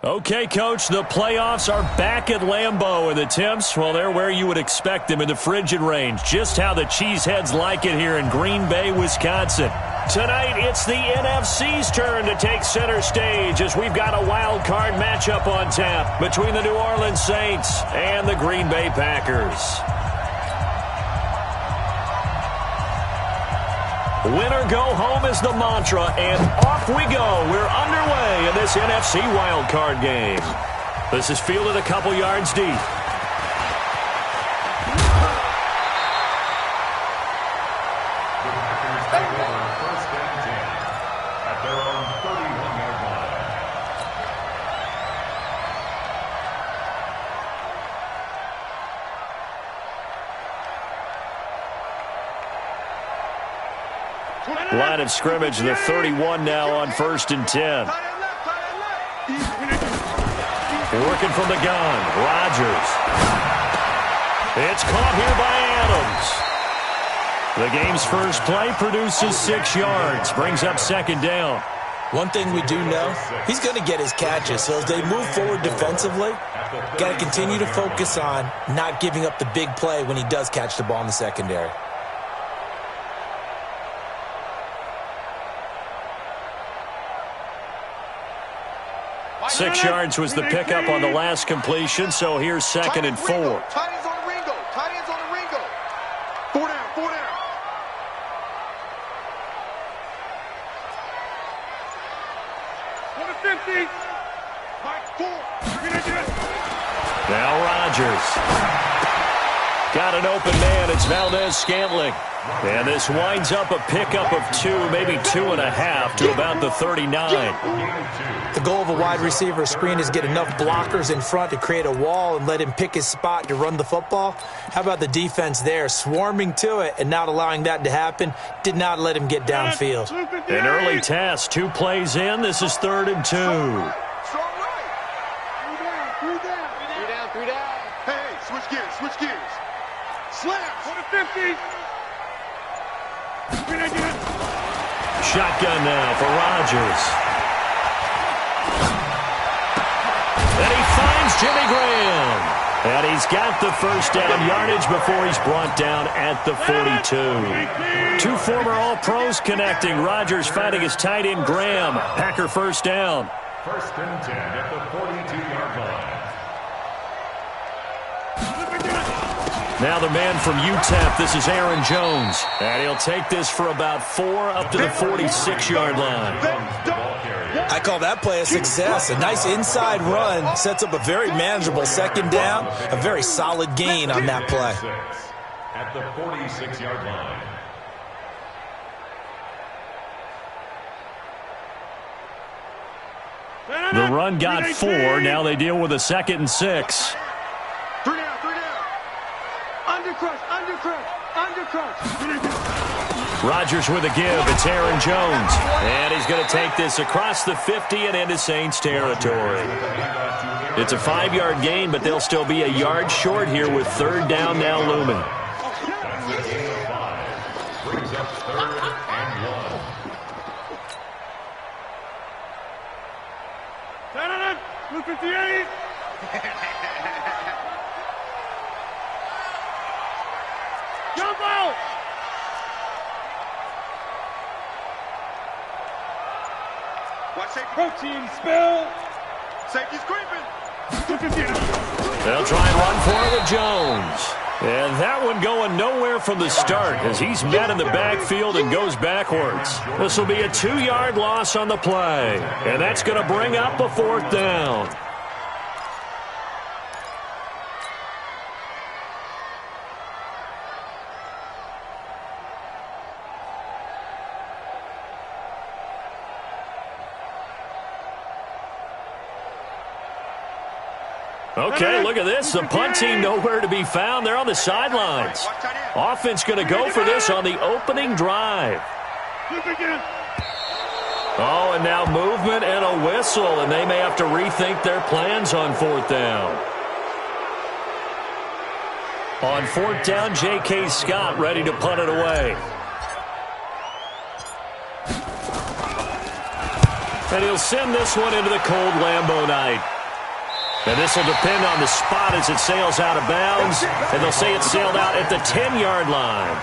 Okay, Coach, the playoffs are back at Lambeau, and the temps, well, they're where you would expect them in the frigid range. Just how the Cheeseheads like it here in Green Bay, Wisconsin. Tonight, it's the NFC's turn to take center stage as we've got a wild card matchup on tap between the New Orleans Saints and the Green Bay Packers. Winner go home is the mantra, and off we go. We're underway in this NFC wildcard game. This is fielded a couple yards deep. First and 10 at their own 31-yard line. Line of scrimmage, the 31 now on 1st and 10. Working from the gun, Rodgers. It's caught here by Adams. The game's first play produces 6 yards, brings up 2nd down. One thing we do know, he's going to get his catches. So as they move forward defensively, got to continue to focus on not giving up the big play when he does catch the ball in the secondary. Six yards was the pickup on the last completion, so here's 2nd and 4. Tight ends on the Ringo. Tight ends on the Ringo. 4 down, 4 down. Now Rodgers. Got an open man. It's Valdez-Scantling. And this winds up a pickup of 2, maybe 2.5 to about the 39. The goal of a wide receiver screen is get enough blockers in front to create a wall and let him pick his spot to run the football. How about the defense there, swarming to it and not allowing that to happen? Did not let him get downfield. An early task, 2 plays in. This is 3rd and 2. Strong right. 3 down. 3 down. Hey, switch gears. Slams. 50. Shotgun now for Rodgers. And he finds Jimmy Graham. And he's got the first down yardage before he's brought down at the 42. 2 former All-Pros connecting. Rodgers finding his tight end Graham. Packer first down. 1st and 10 at the 42-yard line. Now the man from UTEP, this is Aaron Jones. And he'll take this for about 4 up to the 46-yard line. I call that play a success. A nice inside run sets up a very manageable 2nd down. A very solid gain on that play. At the 46-yard line. The run got 4. Now they deal with a 2nd and 6. 3 down. Undercrush. Rodgers with a give. It's Aaron Jones. And he's going to take this across the 50 and into Saints territory. It's a 5-yard gain, but they'll still be a yard short here with 3rd down now looming. That's a gain of 5. Brings up 3rd and 1. Blue 58. Jump out! Watch safety. Protein spill. Safety's creeping. They'll try and run for it with Jones. And that one going nowhere from the start as he's met in the backfield and goes backwards. This will be a 2-yard loss on the play. And that's going to bring up a 4th down. Okay, look at this. The punt team nowhere to be found. They're on the sidelines. Offense going to go for this on the opening drive. Oh, and now movement and a whistle, and they may have to rethink their plans on 4th down. On 4th down, J.K. Scott ready to punt it away. And he'll send this one into the cold Lambeau night. And this will depend on the spot as it sails out of bounds. And they'll say it sailed out at the 10-yard line.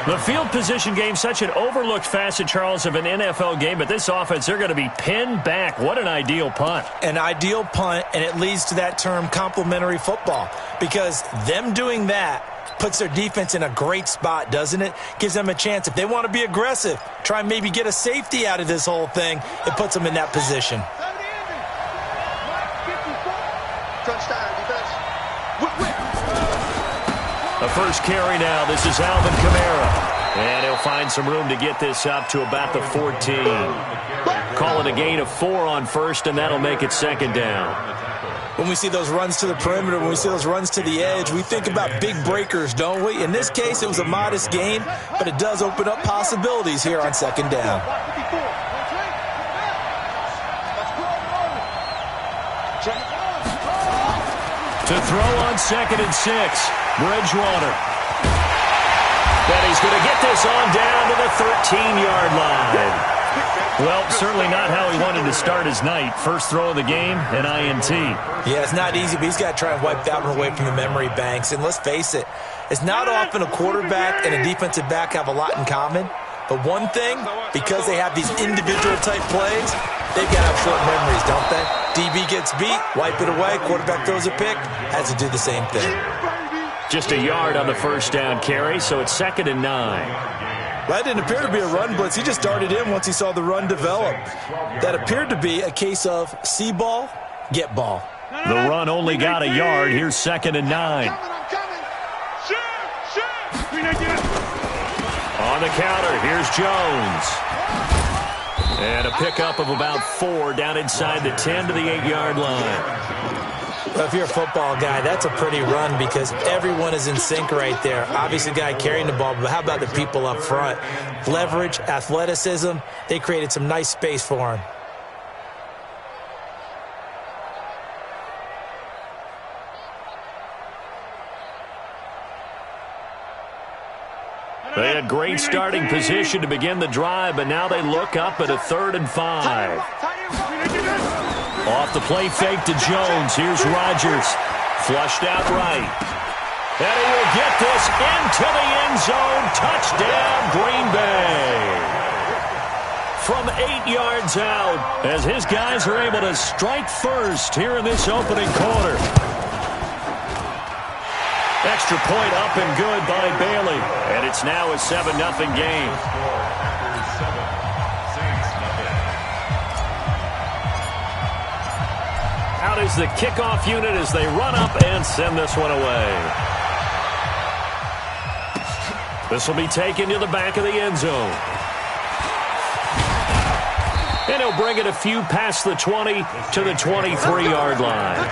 The field position game, such an overlooked facet, Charles, of an NFL game. But this offense, they're going to be pinned back. What an ideal punt. An ideal punt, and it leads to that term complementary football. Because them doing that puts their defense in a great spot, doesn't it? Gives them a chance. If they want to be aggressive, try and maybe get a safety out of this whole thing, it puts them in that position. The first carry now. This is Alvin Kamara. And he'll find some room to get this up to about the 14. Call it a gain of 4 on first, and that'll make it second down. When we see those runs to the perimeter, when we see those runs to the edge, we think about big breakers, don't we? In this case, it was a modest gain, but it does open up possibilities here on second down. To throw on 2nd and 6, Bridgewater. And he's going to get this on down to the 13-yard line. Well, certainly not how he wanted to start his night. First throw of the game, an INT. Yeah, it's not easy, but he's got to try and wipe that one away from the memory banks. And let's face it, it's not often a quarterback and a defensive back have a lot in common. But one thing, because they have these individual type plays, they've got to have short memories, don't they? DB gets beat, wipe it away, quarterback throws a pick, has to do the same thing. Just a yard on the first down carry, so it's 2nd and 9. That didn't appear to be a run blitz. He just darted in once he saw the run develop. That appeared to be a case of see ball, get ball. The run only got a yard. Here's 2nd and 9. On the counter, here's Jones. And a pickup of about 4 down inside the 10 to the 8-yard line. Well, if you're a football guy, that's a pretty run because everyone is in sync right there. Obviously, the guy carrying the ball, but how about the people up front? Leverage, athleticism, they created some nice space for him. They had great starting position to begin the drive, but now they look up at a 3rd and 5. Off the play fake to Jones. Here's Rodgers. Flushed out right. And he will get this into the end zone. Touchdown, Green Bay. From 8 yards out, as his guys are able to strike first here in this opening quarter. Extra point up and good by Bailey. And it's now a 7-0 game. Out is the kickoff unit as they run up and send this one away. This will be taken to the back of the end zone. And he'll bring it a few past the 20 to the 23-yard line.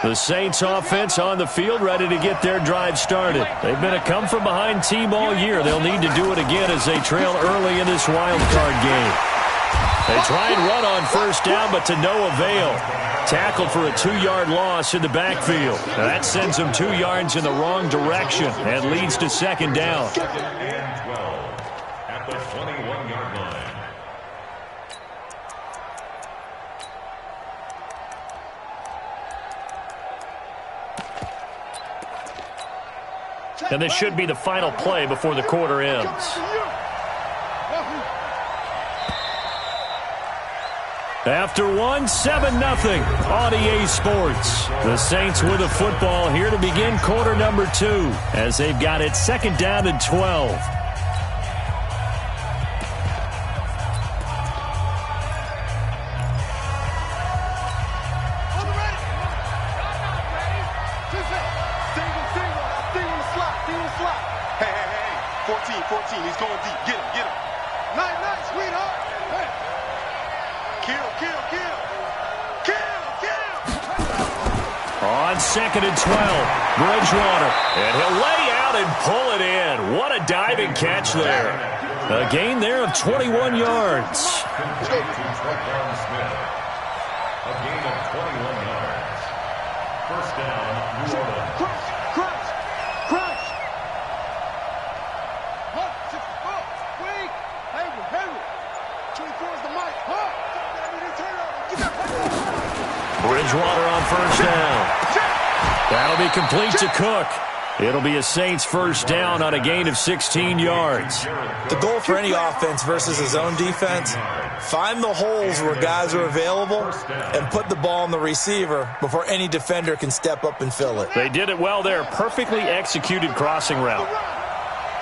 The Saints offense on the field, ready to get their drive started. They've been a come-from-behind team all year. They'll need to do it again as they trail early in this wild card game. They try and run on first down, but to no avail. Tackled for a 2-yard loss in the backfield. Now that sends them 2 yards in the wrong direction and leads to second down. At the 21-yard line. And this should be the final play before the quarter ends. After one, 7-0 on EA Sports. The Saints with the football here to begin quarter number 2 as they've got it 2nd down and 12. He's going deep. Get him, get him. Night, sweetheart. Hey. Kill. On 2nd and 12, Bridgewater. And he'll lay out and pull it in. What a diving catch there. A gain there of 21 yards. A gain of 21 yards. First down, New Orleans. Crunch. 164. Wait. Hayward. 24 is the mic. Get that. Bridgewater on first down. That'll be complete to Cook. It'll be a Saints first down on a gain of 16 yards. The goal for any offense versus a zone defense, find the holes where guys are available and put the ball on the receiver before any defender can step up and fill it. They did it well there. Perfectly executed crossing route.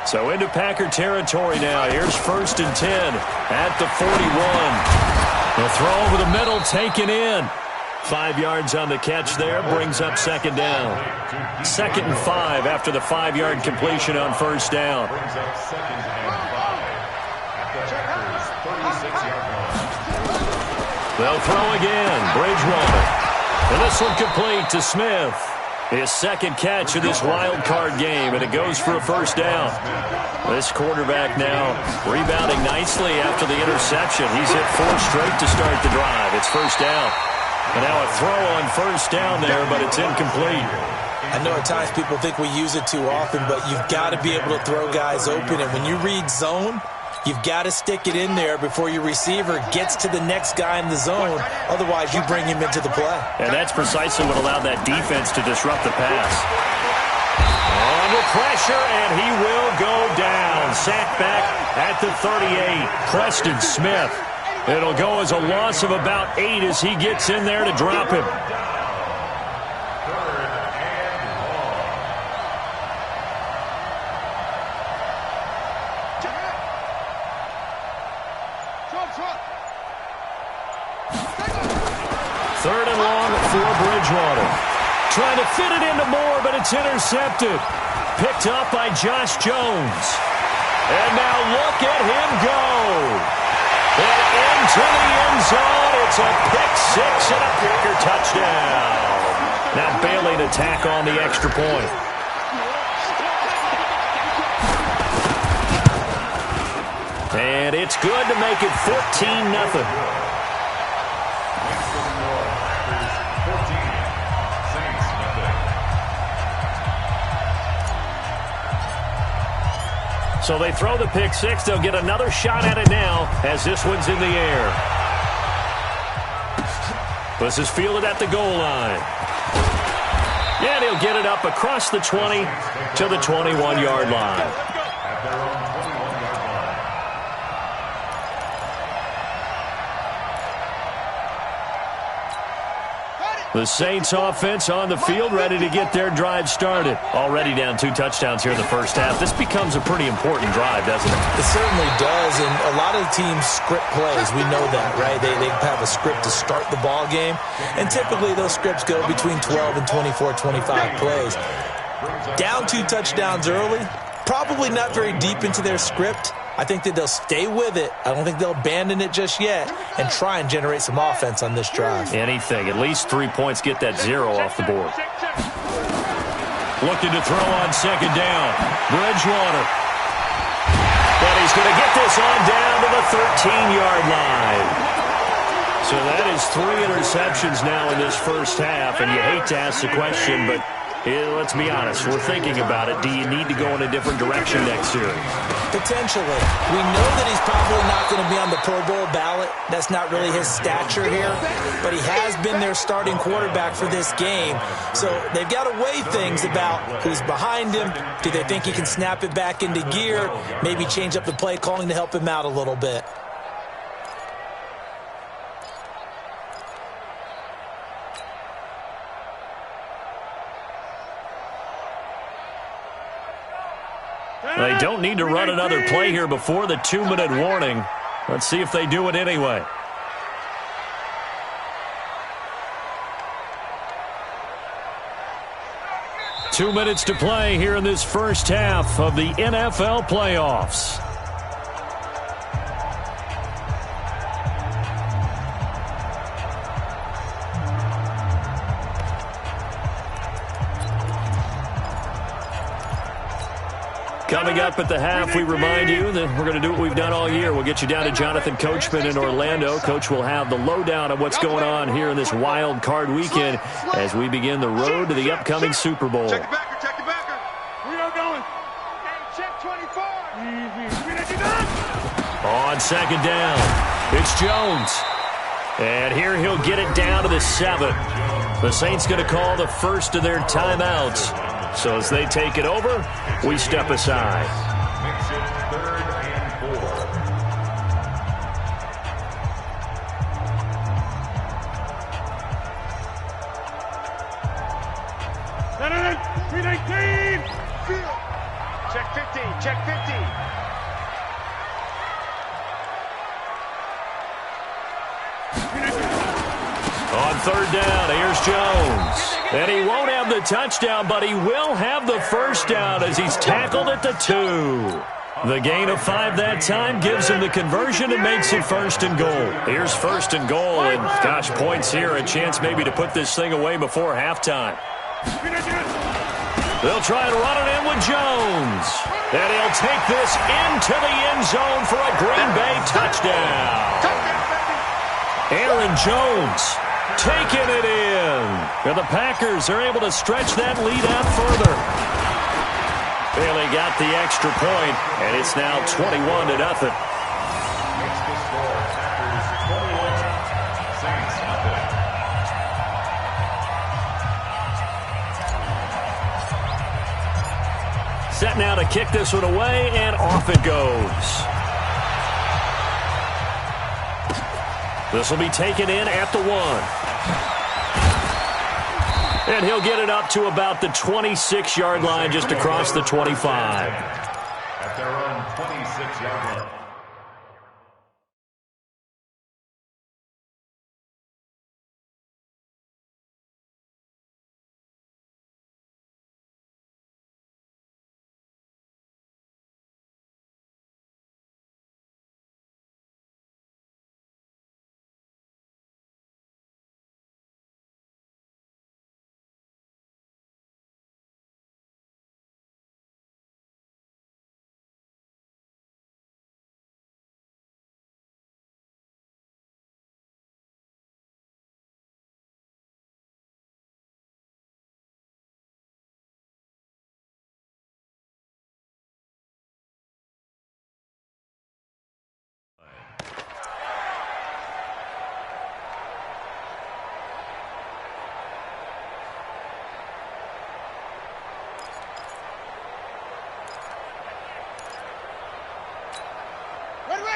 So into Packer territory now. Here's first and 10 at the 41. The throw over the middle, taken in. 5 yards on the catch there, brings up second down. 2nd and 5 after the 5-yard completion on first down. Brings up 2nd and 5 at the Packers' 36-yard line. They'll throw again. Bridgewater. And this one complete to Smith. His second catch of this wild card game, and it goes for a first down. This quarterback now rebounding nicely after the interception. He's hit 4 straight to start the drive. It's first down. And now a throw on first down there, but it's incomplete. I know at times people think we use it too often, but you've got to be able to throw guys open. And when you read zone, you've got to stick it in there before your receiver gets to the next guy in the zone. Otherwise, you bring him into the play. And that's precisely what allowed that defense to disrupt the pass. Under pressure, and he will go down. Sacked back at the 38. Preston Smith. It'll go as a loss of about 8 as he gets in there to drop him. Third and long for Bridgewater. Trying to fit it into Moore, but it's intercepted. Picked up by Josh Jones. And now look at him go. And into the end zone. It's a pick-6 and a Packer touchdown. Now Bailey to tack on the extra point. And it's good to make it 14-0. So they throw the pick-6. They'll get another shot at it now as this one's in the air. This is fielded at the goal line. And he'll get it up across the 20 to the 21-yard line. The Saints offense on the field, ready to get their drive started. Already down 2 touchdowns here in the first half. This becomes a pretty important drive, doesn't it? It certainly does, and a lot of teams script plays. We know that, right? They have a script to start the ball game, and typically those scripts go between 12 and 24, 25 plays. Down 2 touchdowns early, probably not very deep into their script. I think that they'll stay with it. I don't think they'll abandon it just yet and try and generate some offense on this drive. Anything. At least 3 points. Get that 0 off the board. Looking to throw on second down. Bridgewater. But he's going to get this on down to the 13-yard line. So that is 3 interceptions now in this first half. And you hate to ask the question, but let's be honest. We're thinking about it. Do you need to go in a different direction next year? Potentially. We know that he's probably not going to be on the Pro Bowl ballot. That's not really his stature here. But he has been their starting quarterback for this game. So they've got to weigh things about who's behind him. Do they think he can snap it back into gear? Maybe change up the play calling to help him out a little bit. They don't need to run another play here before the 2-minute warning. Let's see if they do it anyway. Two minutes to play here in this first half of the NFL playoffs. Coming Coming up at the half, we remind you that we're going to do what we've done all year. We'll get you down to Jonathan Coachman in Orlando. Coach will have the lowdown of what's going on here in this wild card weekend as we begin the road to the upcoming Super Bowl. Check the backer, check the backer. We are going. Hey, check 24. On second down, it's Jones. And here he'll get it down to the 7. The Saints going to call the first of their timeouts. So as they take it over, we step aside. Makes it 3rd and 4. Check 15, check 15. On third down, here's Jones. And he won't have the touchdown, but he will have the first down as he's tackled at the 2. The gain of 5 that time gives him the conversion and makes it 1st and goal. Here's 1st and goal, and gosh, points here, a chance maybe to put this thing away before halftime. They'll try and run it in with Jones. And he'll take this into the end zone for a Green Bay touchdown. Aaron Jones taking it in. And the Packers are able to stretch that lead out further. Bailey got the extra point, and it's now 21-0. Makes the score. Packers 21, Saints nothing. Set now to kick this one away, and off it goes. This will be taken in at the 1. And he'll get it up to about the 26-yard line, just across the 25. At their own 26-yard line.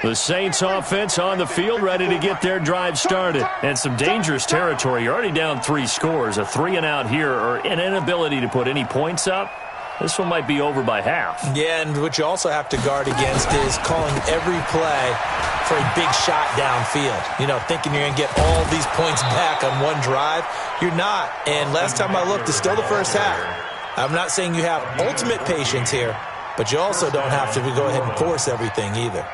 The Saints offense on the field, ready to get their drive started. And some dangerous territory. You're already down 3 scores. A 3-and-out here, or an inability to put any points up. This one might be over by half. Yeah, and what you also have to guard against is calling every play for a big shot downfield. You know, thinking you're going to get all these points back on one drive. You're not. And last time I looked, it's still the first half. I'm not saying you have ultimate patience here, but you also don't have to go ahead and force everything either.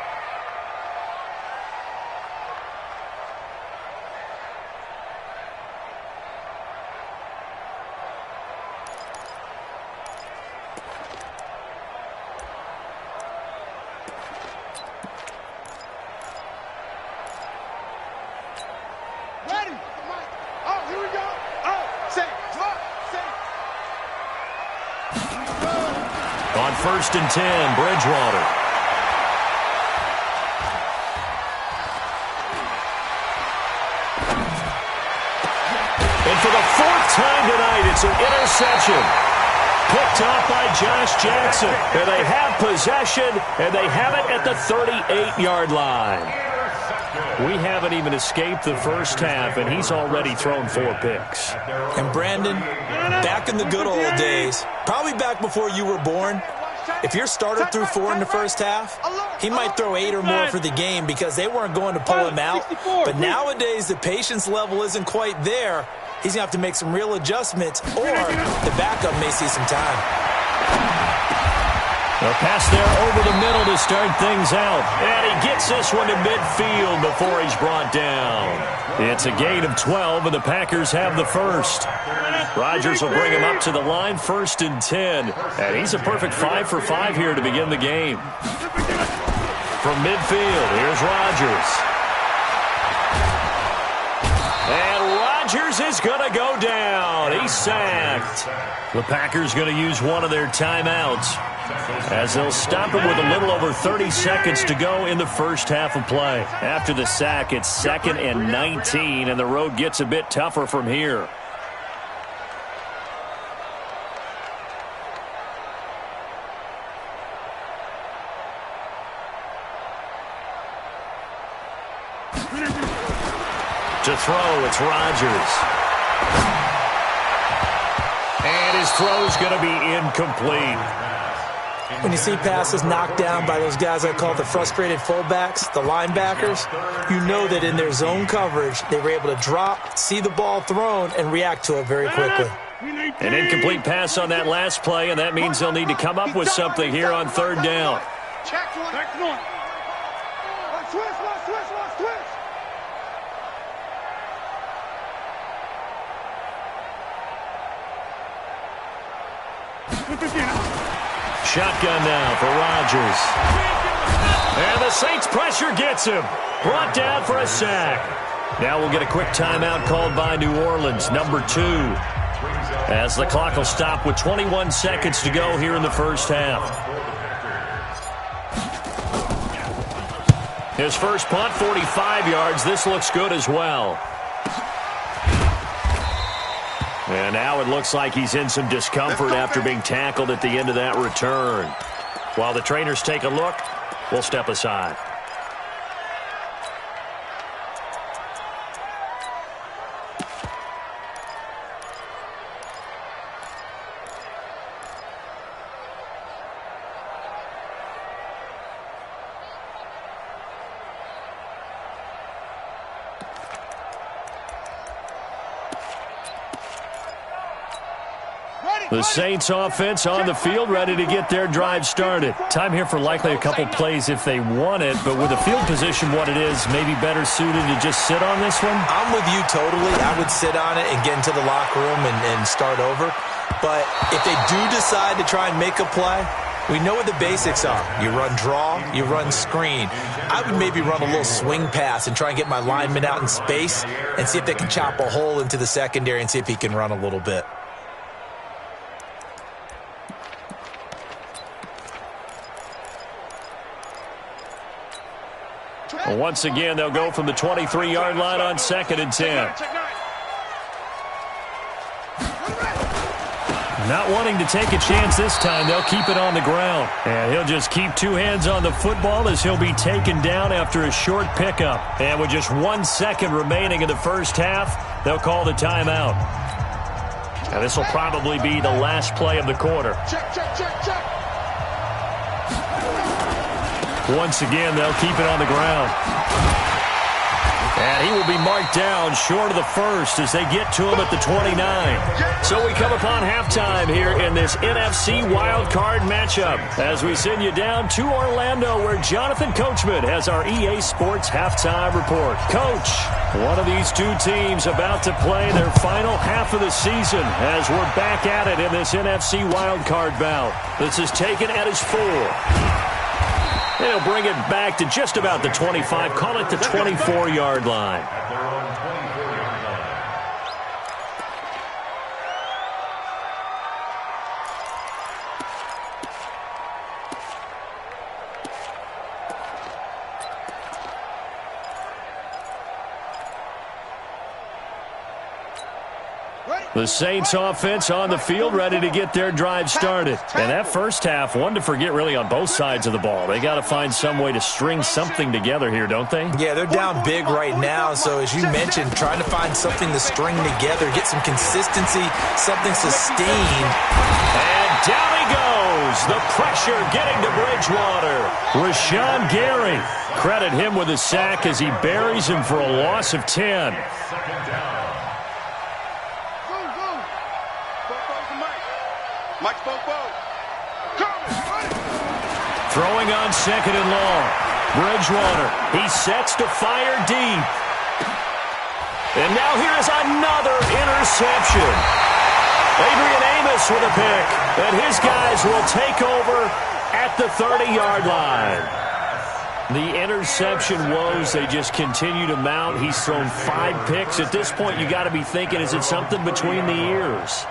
On 1st and 10, Bridgewater. And for the 4th time tonight, it's an interception. Picked off by Josh Jackson. And they have possession, and they have it at the 38-yard line. We haven't even escaped the first half, and he's already thrown 4 picks. And Brandon, back in the good old days, probably back before you were born, if your starter threw 4 in the first half, he might throw 8 or more for the game because they weren't going to pull him out. But nowadays, the patience level isn't quite there. He's going to have to make some real adjustments, or the backup may see some time. A pass there over the middle to start things out. And he gets this one to midfield before he's brought down. It's a gain of 12, and the Packers have the first. Rodgers will bring him up to the line, 1st and 10. And he's a perfect 5 for 5 here to begin the game. From midfield, here's Rodgers. And Rodgers is going to go down. He's sacked. The Packers going to use one of their timeouts, as they'll stop him with a little over 30 seconds to go in the first half of play. After the sack, it's 2nd and 19, and the road gets a bit tougher from here. To throw, it's Rodgers. And his throw's going to be incomplete. When you see passes knocked down by those guys I call the frustrated fullbacks, the linebackers, you know that in their zone coverage, they were able to drop, see the ball thrown, and react to it very quickly. An incomplete pass on that last play, and that means they'll need to come up with something here on 3rd down. Check one. Switch. Shotgun now for Rodgers. And the Saints pressure gets him. Brought down for a sack. Now we'll get a quick timeout called by New Orleans, number 2. As the clock will stop with 21 seconds to go here in the first half. His first punt, 45 yards. This looks good as well. And now it looks like he's in some discomfort after being tackled at the end of that return. While the trainers take a look, we'll step aside. The Saints offense on the field, ready to get their drive started. Time here for likely a couple plays if they want it, but with the field position what it is, maybe better suited to just sit on this one? I'm with you totally. I would sit on it and get into the locker room and start over. But if they do decide to try and make a play, we know what the basics are. You run draw, you run screen. I would maybe run a little swing pass and try and get my lineman out in space and see if they can chop a hole into the secondary and see if he can run a little bit. Once again, they'll go from the 23-yard line on 2nd and 10. Not wanting to take a chance this time, they'll keep it on the ground. And he'll just keep 2 hands on the football as he'll be taken down after a short pickup. And with just 1 second remaining in the first half, they'll call the timeout. And this will probably be the last play of the quarter. Check. Once again, they'll keep it on the ground. And he will be marked down short of the first as they get to him at the 29. So we come upon halftime here in this NFC wildcard matchup as we send you down to Orlando where Jonathan Coachman has our EA Sports halftime report. Coach, one of these two teams about to play their final half of the season as we're back at it in this NFC wildcard bout. This is taken at his 4. And he'll bring it back to just about the 25, call it the 24-yard line. The Saints offense on the field ready to get their drive started. And that first half, one to forget really on both sides of the ball. They got to find some way to string something together here, don't they? Yeah, they're down big right now. So as you mentioned, trying to find something to string together, get some consistency, something sustained. And down he goes. The pressure getting to Bridgewater. Rashawn Gary. Credit him with a sack as he buries him for a loss of 10. Mike Bobo. Throwing on second and long. Bridgewater, he sets to fire deep. And now here's another interception. Adrian Amos with a pick. And his guys will take over at the 30-yard line. The interception woes, they just continue to mount. He's thrown 5 picks. At this point, you got to be thinking, is it something between the ears?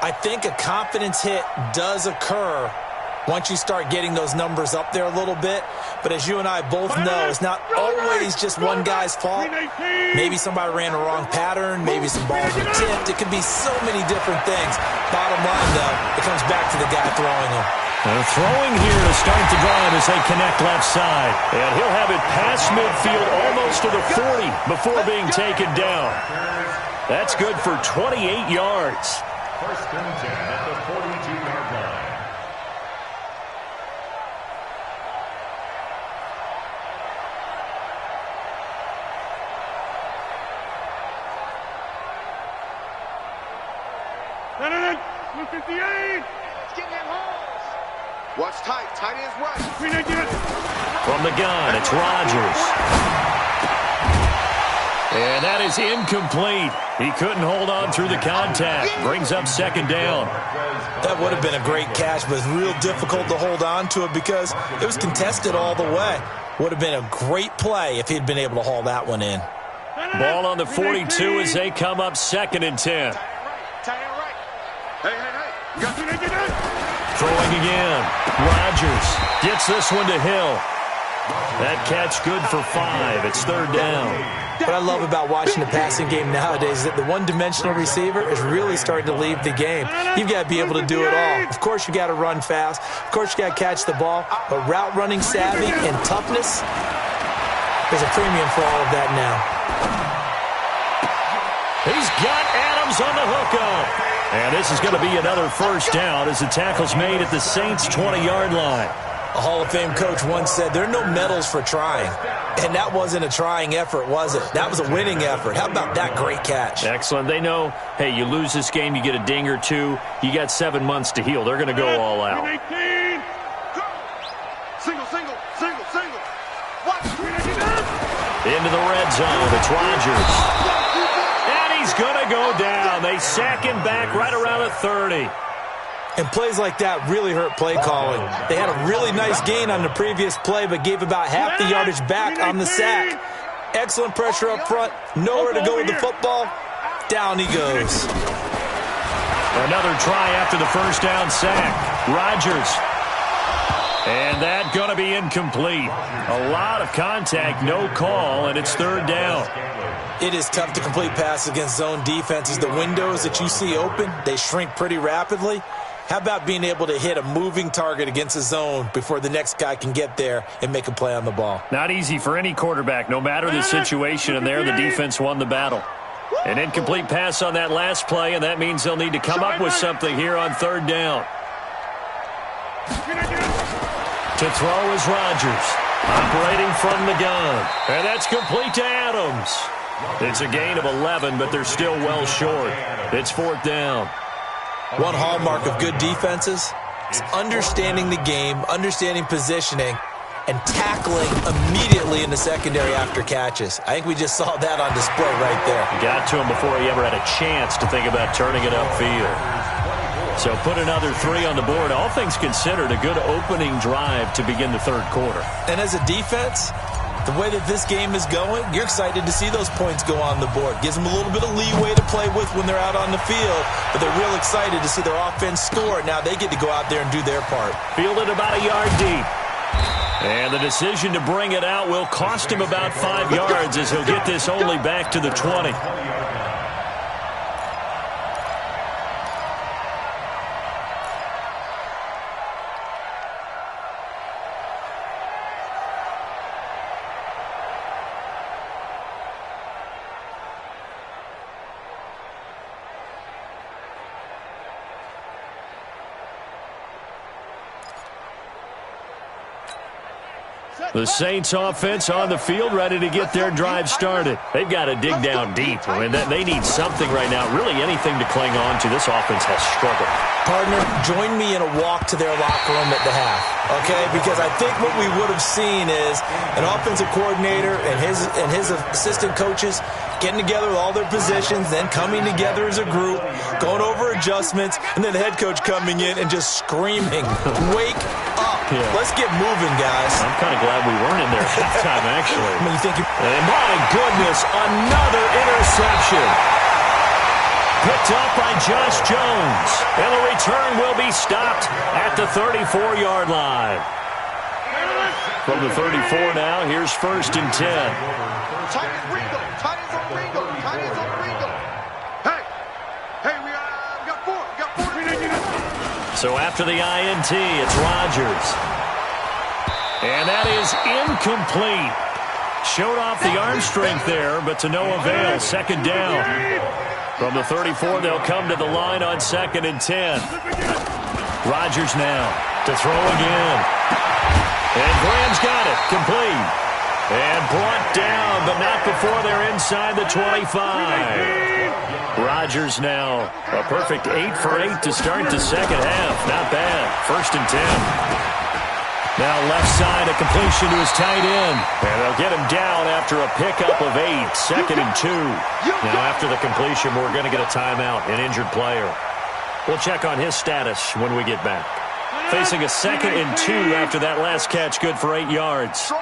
I think a confidence hit does occur once you start getting those numbers up there a little bit. But as you and I both know, it's not always just one guy's fault. Maybe somebody ran a wrong pattern. Maybe some balls were tipped. It could be so many different things. Bottom line, though, it comes back to the guy throwing them. Throwing here to start the drive as they connect left side. And he'll have it past midfield almost to the 40 before being taken down. That's good for 28 yards. First and 10 at the 42-yard line. It's getting in holes. Watch tight. Tight ends right. From the gun, it's Rodgers. And that is incomplete. He couldn't hold on through the contact. Brings up second down. That would have been a great catch, but it's real difficult to hold on to it because it was contested all the way. Would have been a great play if he'd been able to haul that one in. Ball on the 42 as they come up second and 10. Throwing again. Rodgers gets this one to Hill. That catch good for 5. It's third down. What I love about watching the passing game nowadays is that the one-dimensional receiver is really starting to leave the game. You've got to be able to do it all. Of course, you got to run fast. Of course, you got to catch the ball. But route running savvy and toughness, there's a premium for all of that now. He's got Adams on the hookup. And this is going to be another first down as the tackle's made at the Saints' 20-yard line. A Hall of Fame coach once said, there are no medals for trying. And that wasn't a trying effort, was it? That was a winning effort. How about that great catch? Excellent. They know, hey, you lose this game, you get a ding or two. You got 7 months to heal. They're going to go all out. Single. Watch. Into the red zone. It's Rodgers. He's going to go down. They sack him back right around the 30. And plays like that really hurt play calling. They had a really nice gain on the previous play, but gave about half the yardage back on the sack. Excellent pressure up front. Nowhere to go with the football. Down he goes. Another try after the first down sack. Rodgers. And that going to be incomplete. A lot of contact, no call, and it's third down. It is tough to complete passes against zone defenses. The windows that you see open, they shrink pretty rapidly. How about being able to hit a moving target against a zone before the next guy can get there and make a play on the ball? Not easy for any quarterback, no matter the situation, and there the defense won the battle. An incomplete pass on that last play, and that means they'll need to come up with something here on third down. To throw is Rodgers, operating from the gun. And that's complete to Adams. It's a gain of 11, but they're still well short. It's fourth down. One hallmark of good defenses is understanding the game, understanding positioning, and tackling immediately in the secondary after catches. I think we just saw that on display right there. Got to him before he ever had a chance to think about turning it upfield. So put another 3 on the board. All things considered, a good opening drive to begin the third quarter. And as a defense, the way that this game is going, you're excited to see those points go on the board. Gives them a little bit of leeway to play with when they're out on the field, but they're real excited to see their offense score. Now they get to go out there and do their part. Fielded about a yard deep. And the decision to bring it out will cost him about 5 yards as he'll get this only back to the 20. The Saints offense on the field, ready to get their drive started. They've got to dig down deep. I mean, they need something right now, really anything to cling on to. This offense has struggled. Partner, join me in a walk to their locker room at the half, okay? Because I think what we would have seen is an offensive coordinator and his assistant coaches getting together with all their positions, then coming together as a group, going over adjustments, and then the head coach coming in and just screaming, wake up. Yeah. Let's get moving, guys. I'm kind of glad we weren't in there at halftime, actually. I mean, and my goodness, another interception. Picked up by Josh Jones. And the return will be stopped at the 34-yard line. From the 34 now, here's 1st and 10. Tight is Ringo. Tight is on Ringo. Tight is on Ringo. Hey, we got 4. We got 4. So after the INT, it's Rodgers. And that is incomplete. Showed off the arm strength there, but to no avail. 2nd down. From the 34, they'll come to the line on 2nd and 10. Rodgers now to throw again. And Graham's got it. Complete. And brought down, but not before they're inside the 25. Rodgers now a perfect 8 for 8 to start the second half. Not bad. 1st and 10. Now left side, a completion to his tight end. And they'll get him down after a pickup of 8. 2nd and 2. Now after the completion, we're going to get a timeout, an injured player. We'll check on his status when we get back. Facing a 2nd and 2 after that last catch, good for 8 yards.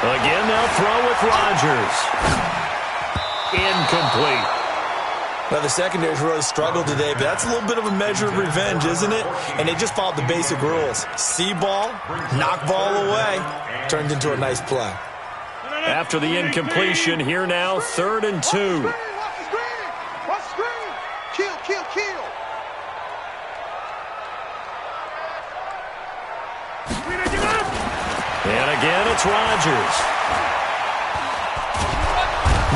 Again, they'll throw with Rodgers. Incomplete. Now, the secondary's really struggled today, but that's a little bit of a measure of revenge, isn't it? And they just followed the basic rules. See ball, knock ball away. Turned into a nice play. After the incompletion, here now, 3rd and 2. Watch the screen. Kill. And again, it's Rodgers.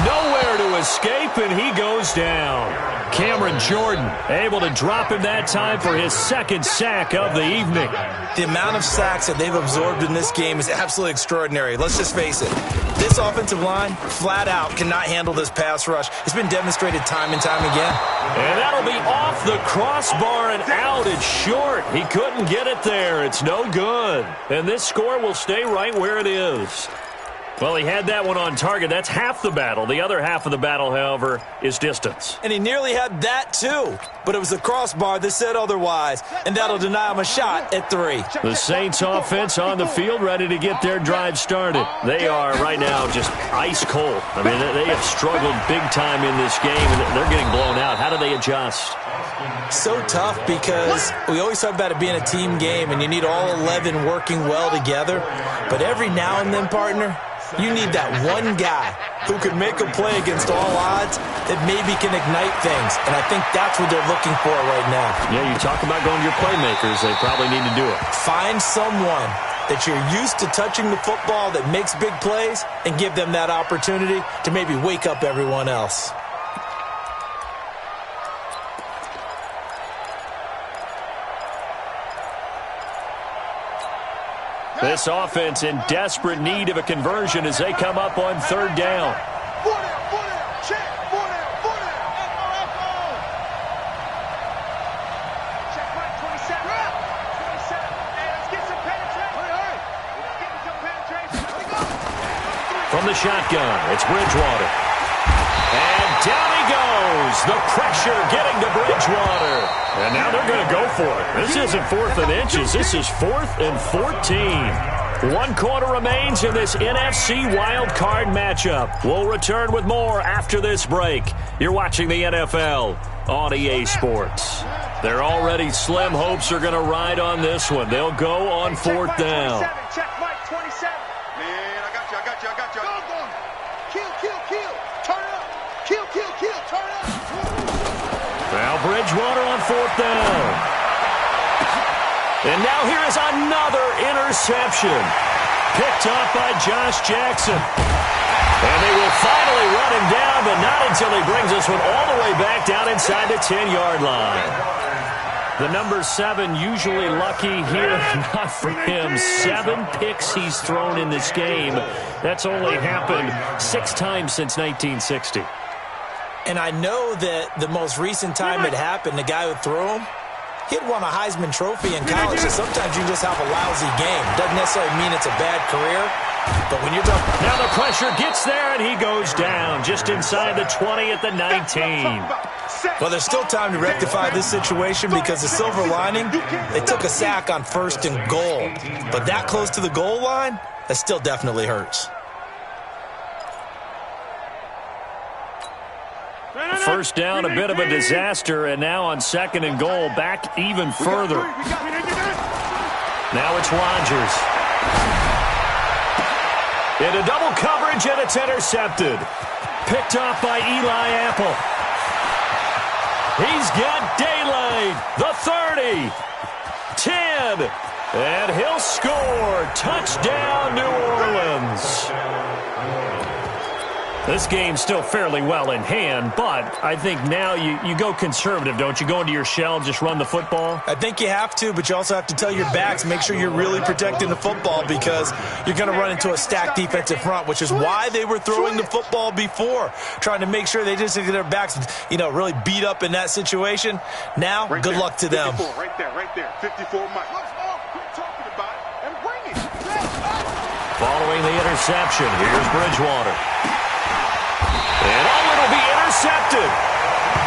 Nowhere to escape, and he goes down. Cameron Jordan able to drop him that time for his 2nd sack of the evening. The amount of sacks that they've absorbed in this game is absolutely extraordinary. Let's just face it. This offensive line, flat out, cannot handle this pass rush. It's been demonstrated time and time again. And that'll be off the crossbar and out. It's short. He couldn't get it there. It's no good. And this score will stay right where it is. Well, he had that one on target. That's half the battle. The other half of the battle, however, is distance. And he nearly had that, too. But it was the crossbar that said otherwise. And that'll deny him a shot at 3. The Saints offense on the field, ready to get their drive started. They are right now just ice cold. I mean, they have struggled big time in this game, and they're getting blown out. How do they adjust? So tough because we always talk about it being a team game, and you need all 11 working well together. But every now and then, partner, you need that one guy who can make a play against all odds that maybe can ignite things. And I think that's what they're looking for right now. Yeah, you talk about going to your playmakers. They probably need to do it. Find someone that you're used to touching the football that makes big plays and give them that opportunity to maybe wake up everyone else. This offense in desperate need of a conversion as they come up on 3rd down. 4 down. Check. 4 down. Check right, 27. 27. Hey, let's get some penetration. Let's get some penetration. From the shotgun, it's Bridgewater. And down he goes. The pressure getting to Bridgewater. And now they're going to go for it. This isn't 4th and inches. This is 4th and 14. 1 quarter remains in this NFC wild card matchup. We'll return with more after this break. You're watching the NFL on EA Sports. They're already slim hopes are going to ride on this one. They'll go on 4th down. Check Mike 27. Man, I got you. Go. Kill. Turn up. Kill. Turn up. Now Bridgewater on 4th down. And now here is another interception. Picked off by Josh Jackson. And they will finally run him down, but not until he brings this one all the way back down inside the 10-yard line. The number 7 usually lucky here. Not for him. 7 picks he's thrown in this game. That's only happened 6 times since 1960. And I know that the most recent time it happened, the guy who threw him, he'd won a Heisman Trophy in college, so sometimes you just have a lousy game. Doesn't necessarily mean it's a bad career, but when you're talking... Now the pressure gets there, and he goes down just inside the 20 at the 19. Well, there's still time to rectify this situation because the silver lining, they took a sack on 1st and goal. But that close to the goal line, that still definitely hurts. First down, a bit of a disaster, and now on 2nd and goal, back even further. Now it's Rodgers. Into double coverage, and it's intercepted. Picked off by Eli Apple. He's got daylight. The 30. 10. And he'll score. Touchdown, New Orleans. This game's still fairly well in hand, but I think now you go conservative, don't you? Go into your shell, just run the football? I think you have to, but you also have to tell your backs, make sure you're really protecting the football because you're going to run into a stacked defensive front, which is why they were throwing the football before, trying to make sure they just get their backs, really beat up in that situation. Now, right good there. Luck to them. 54, right there. 54 Mike. Quit talking about it and bring it. Following the interception, here's Bridgewater. And it'll be intercepted.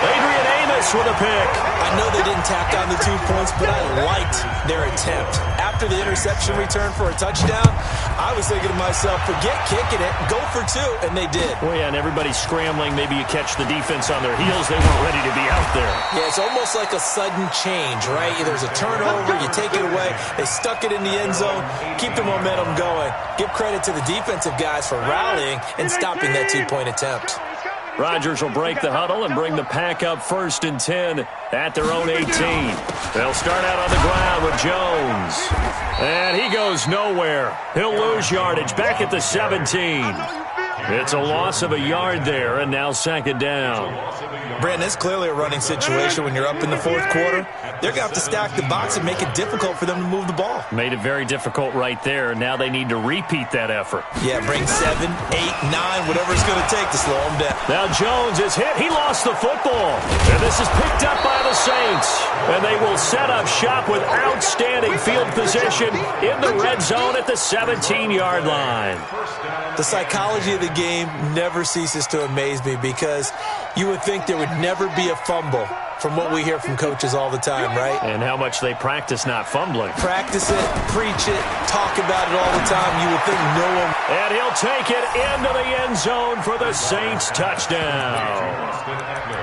Adrian Amos with a pick. I know they didn't tack on the 2 points, but I liked their attempt. After the interception return for a touchdown, I was thinking to myself, forget kicking it, go for 2, and they did. Well, yeah, and everybody's scrambling. Maybe you catch the defense on their heels. They weren't ready to be out there. Yeah, it's almost like a sudden change, right? There's a turnover, you take it away. They stuck it in the end zone. Keep the momentum going. Give credit to the defensive guys for rallying and stopping that 2-point attempt. Rodgers will break the huddle and bring the pack up 1st and 10 at their own 18. They'll start out on the ground with Jones. And he goes nowhere. He'll lose yardage back at the 17. It's a loss of a yard there, and now 2nd down. Brandon, it's clearly a running situation when you're up in the 4th quarter. They're going to have to stack the box and make it difficult for them to move the ball. Made it very difficult right there. Now they need to repeat that effort. Yeah, bring 7, 8, 9, whatever it's going to take to slow them down. Now Jones is hit. He lost the football. And this is picked up by the Saints. And they will set up shop with outstanding field position in the red zone at the 17-yard line. The psychology of the game never ceases to amaze me because you would think there would never be a fumble from what we hear from coaches all the time, right? And how much they practice not fumbling. Practice it, preach it, talk about it all the time. You would think no one... And he'll take it into the end zone for the Saints touchdown.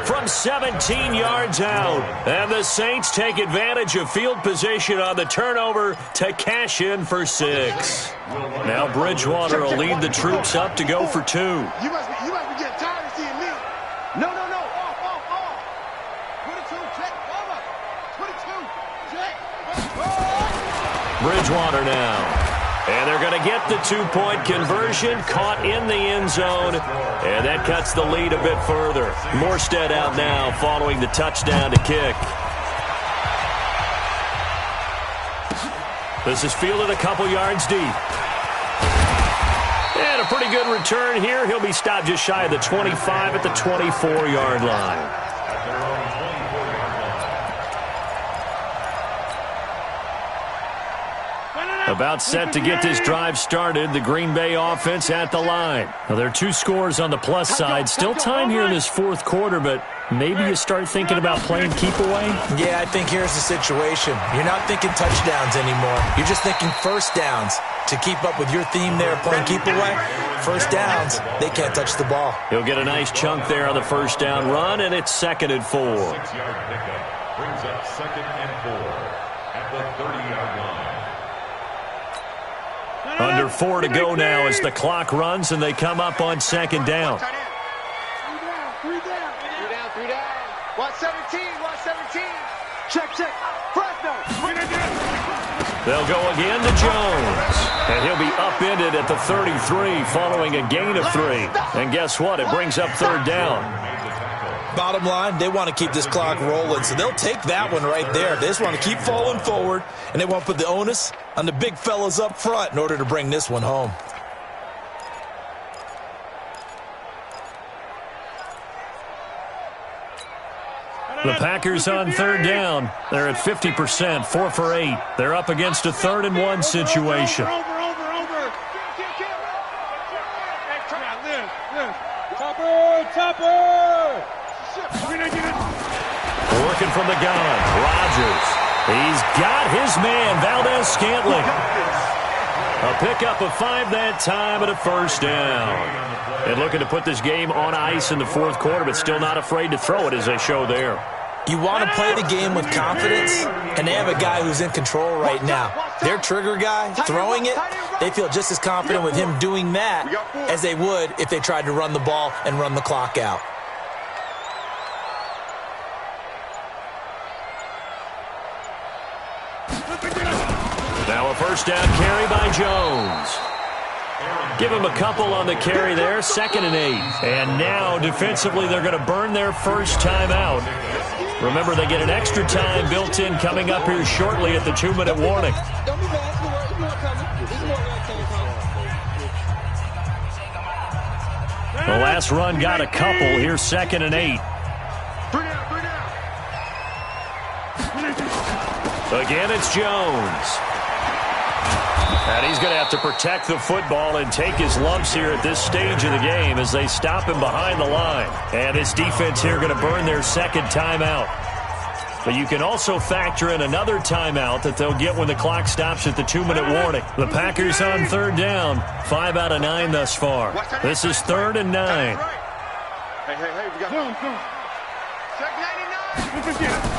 From 17 yards out. And the Saints take advantage of field position on the turnover to cash in for 6. Now Bridgewater will lead the troops up to go for 2. You must be getting tired of seeing me. No. Off. Bridgewater now. And they're going to get the 2-point conversion, caught in the end zone, and that cuts the lead a bit further. Morstead out now following the touchdown to kick. This is fielded a couple yards deep. And a pretty good return here. He'll be stopped just shy of the 25 at the 24-yard line. About set to get this drive started, the Green Bay offense at the line. Now, there are 2 scores on the plus side. Still time here in this 4th quarter, but maybe you start thinking about playing keep away? Yeah, I think here's the situation. You're not thinking touchdowns anymore. You're just thinking first downs. To keep up with your theme there, playing keep away, first downs, they can't touch the ball. He'll get a nice chunk there on the first down run, and it's 2nd and 4. 6-yard pickup brings up 2nd and 4 at the 30-yard line. Under 4 to go now as the clock runs and they come up on 2nd down. 3 down. Watch 17. Check. Fresno. They'll go again to Jones. And he'll be upended at the 33 following a gain of 3. And guess what? It brings up 3rd down. Bottom line, they want to keep this clock rolling, so they'll take that one right there. They just want to keep falling forward, and they want to put the onus on the big fellas up front in order to bring this one home. The Packers on third down. They're at 50%, 4 for 8. They're up against a 3rd-and-1 situation. Over. Topper! Working from the gun, Rodgers. He's got his man, Valdez-Scantling. A pickup of 5 that time and a 1st down. And looking to put this game on ice in the 4th quarter, but still not afraid to throw it as they show there. You want to play the game with confidence, and they have a guy who's in control right now. Their trigger guy, throwing it, they feel just as confident with him doing that as they would if they tried to run the ball and run the clock out. Now a 1st down carry by Jones. Give him a couple on the carry there, 2nd and 8. And now defensively they're going to burn their first timeout. Remember, they get an extra time built in coming up here shortly at the 2-minute warning. The last run got a couple. Here's 2nd and 8. Again, it's Jones. And he's going to have to protect the football and take his lumps here at this stage of the game as they stop him behind the line. And this defense here going to burn their 2nd timeout. But you can also factor in another timeout that they'll get when the clock stops at the 2-minute warning. The Packers on 3rd down, 5 out of 9 thus far. This is 3rd and 9. Hey, we got check 99.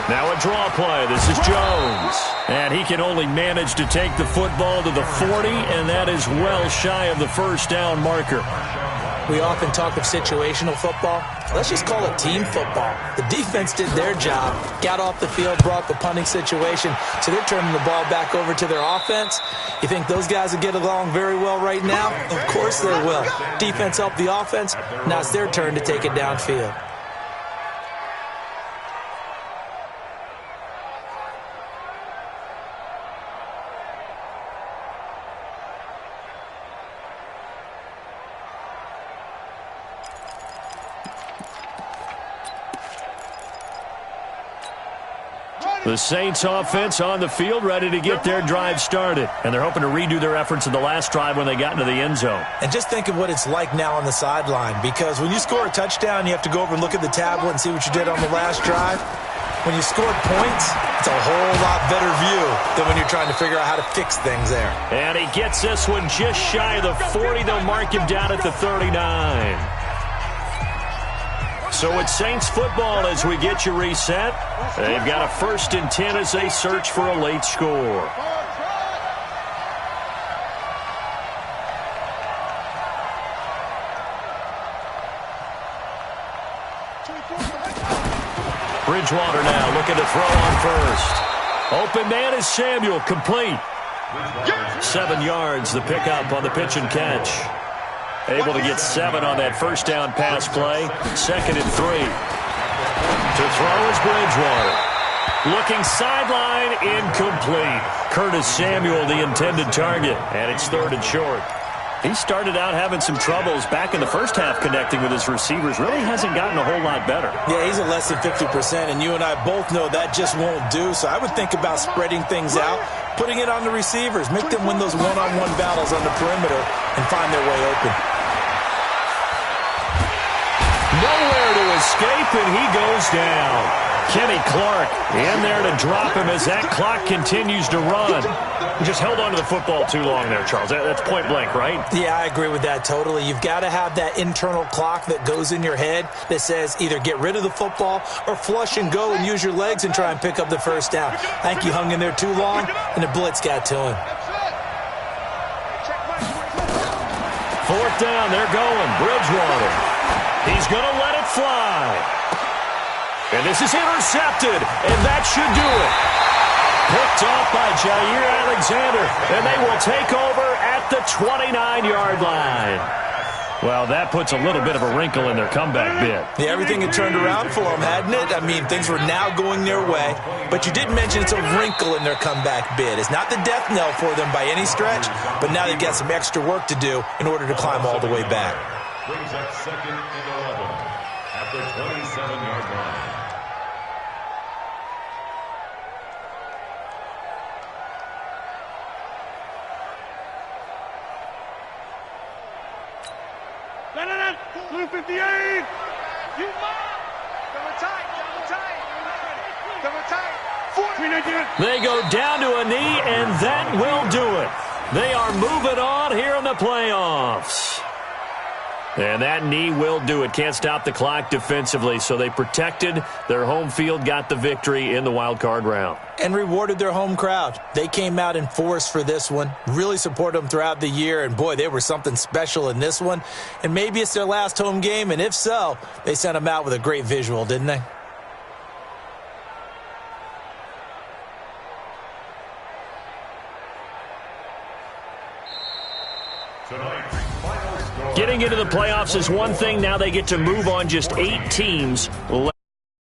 Now a draw play. This is Jones. And he can only manage to take the football to the 40, and that is well shy of the 1st down marker. We often talk of situational football. Let's just call it team football. The defense did their job, got off the field, brought the punting situation, so they're turning the ball back over to their offense. You think those guys will get along very well right now? Of course they will. Defense helped the offense. Now it's their turn to take it downfield. The Saints offense on the field, ready to get their drive started. And they're hoping to redo their efforts in the last drive when they got into the end zone. And just think of what it's like now on the sideline, because when you score a touchdown, you have to go over and look at the tablet and see what you did on the last drive. When you scored points, it's a whole lot better view than when you're trying to figure out how to fix things there. And he gets this one just shy of the 40. They'll mark him down at the 39. So it's Saints football as we get you reset. They've got a 1st and 10 as they search for a late score. Bridgewater now looking to throw on 1st. Open man is Samuel, complete. 7 yards, the pickup on the pitch and catch. Able to get 7 on that 1st down pass play. 2nd and 3. To throw is Bridgewater. Looking sideline, incomplete. Curtis Samuel, the intended target. And it's 3rd and short. He started out having some troubles back in the first half connecting with his receivers. Really hasn't gotten a whole lot better. Yeah, he's at less than 50%, and you and I both know that just won't do. So I would think about spreading things out, putting it on the receivers, make them win those one-on-one battles on the perimeter, and find their way open. Nowhere to escape, and he goes down. Kenny Clark in there to drop him as that clock continues to run. He just held on to the football too long there, Charles. That's point blank, right? Yeah, I agree with that totally. You've got to have that internal clock that goes in your head that says either get rid of the football or flush and go and use your legs and try and pick up the 1st down. I think he hung in there too long, and the blitz got to him. 4th down, they're going. Bridgewater. He's going to let it fly. And this is intercepted, and that should do it. Picked off by Jair Alexander, and they will take over at the 29-yard line. Well, that puts a little bit of a wrinkle in their comeback bid. Yeah, everything had turned around for them, hadn't it? I mean, things were now going their way. But you did mention it's a wrinkle in their comeback bid. It's not the death knell for them by any stretch, but now they've got some extra work to do in order to climb all the way back. Brings up 2nd and 11 at the 27-yard line. Blue 58. You mark. Cover tight. Cover tight. They go down to a knee, and that will do it. They are moving on here in the playoffs. And that knee will do it. Can't stop the clock defensively, so they protected their home field, got the victory in the wild card round. And rewarded their home crowd. They came out in force for this one, really supported them throughout the year, and boy, they were something special in this one. And maybe it's their last home game, and if so, they sent them out with a great visual, didn't they? Getting into the playoffs is one thing. Now they get to move on just 8 teams left.